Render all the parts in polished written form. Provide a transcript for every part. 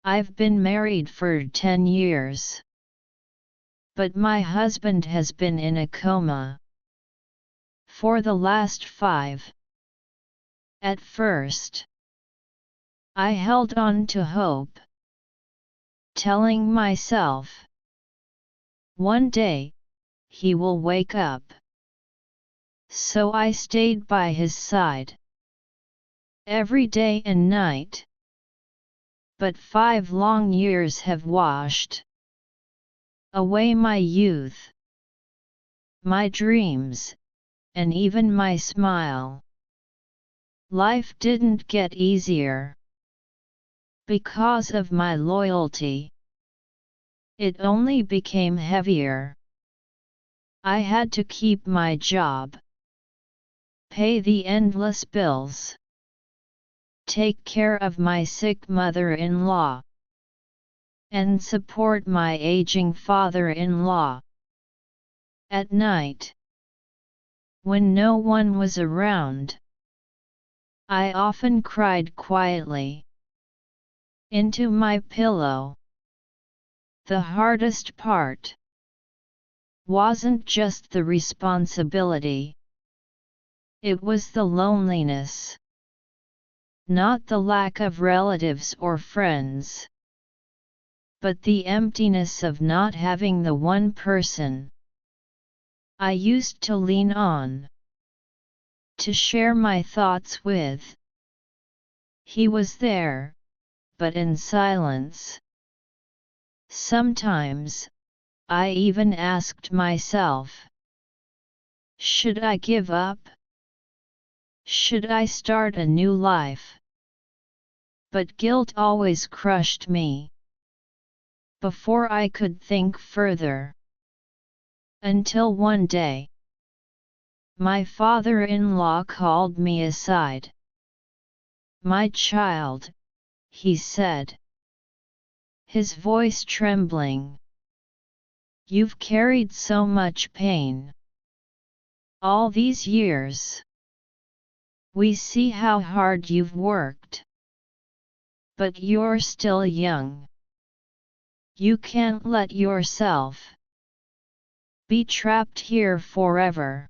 I've been married for 10 years. But my husband has been in a coma for the last 5. At first, I held on to hope, telling myself, one day, he will wake up. So I stayed by his side every day and night. But 5 long years have washed away my youth, my dreams, and even my smile. Life didn't get easier because of my loyalty. It only became heavier. I had to keep my job, pay the endless bills, take care of my sick mother-in-law, and support my aging father-in-law. At night, when no one was around, I often cried quietly into my pillow. The hardest part wasn't just the responsibility. It was the loneliness. Not the lack of relatives or friends, but the emptiness of not having the one person I used to lean on, to share my thoughts with. He was there, but in silence. Sometimes, I even asked myself, should I give up? Should I start a new life? But guilt always crushed me before I could think further. Until one day, my father-in-law called me aside. "My child," he said, his voice trembling. "You've carried so much pain all these years. We see how hard you've worked. But you're still young. You can't let yourself be trapped here forever."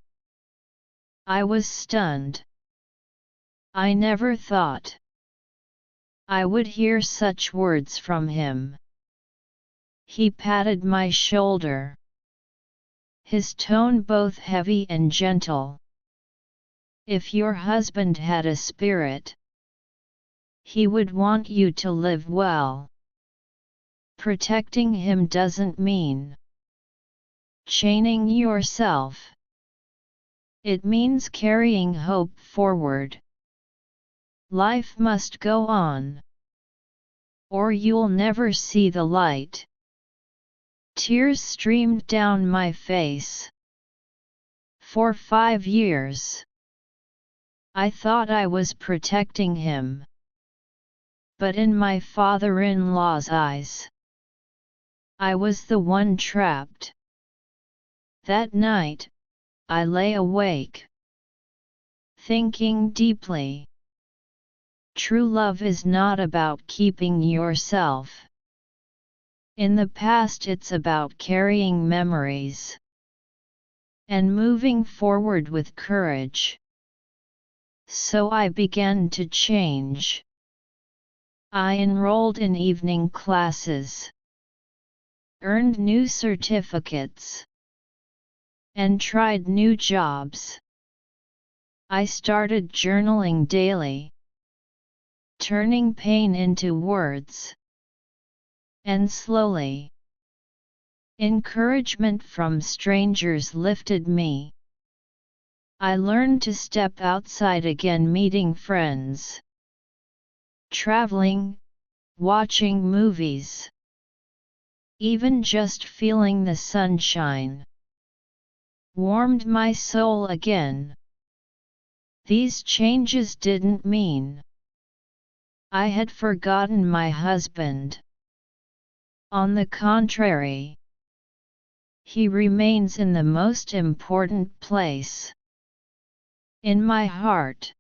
I was stunned. I never thought I would hear such words from him. He patted my shoulder, his tone both heavy and gentle. "If your husband had a spirit, he would want you to live well. Protecting him doesn't mean chaining yourself. It means carrying hope forward. Life must go on, or you'll never see the light." Tears streamed down my face. For 5 years, I thought I was protecting him. But in my father-in-law's eyes, I was the one trapped. That night, I lay awake, thinking deeply. True love is not about keeping yourself in the past, it's about carrying memories and moving forward with courage. So I began to change. I enrolled in evening classes, earned new certificates, and tried new jobs. I started journaling daily, turning pain into words. And slowly, encouragement from strangers lifted me. I learned to step outside again, meeting friends, traveling, watching movies, even just feeling the sunshine warmed my soul again. These changes didn't mean I had forgotten my husband. On the contrary, he remains in the most important place in my heart.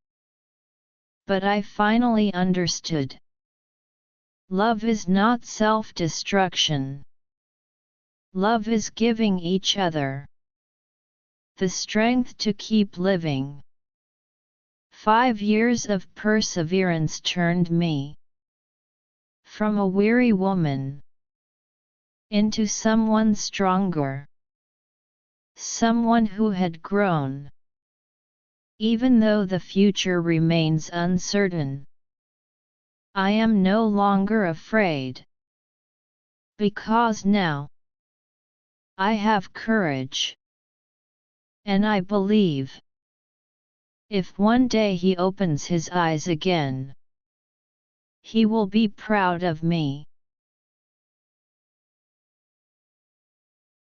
But I finally understood Love is not self-destruction. Love is giving each other the strength to keep living. 5 years of perseverance turned me from a weary woman into someone stronger, someone who had grown. Even though the future remains uncertain, I am no longer afraid. Because now I have courage. And I believe, if one day he opens his eyes again, he will be proud of me.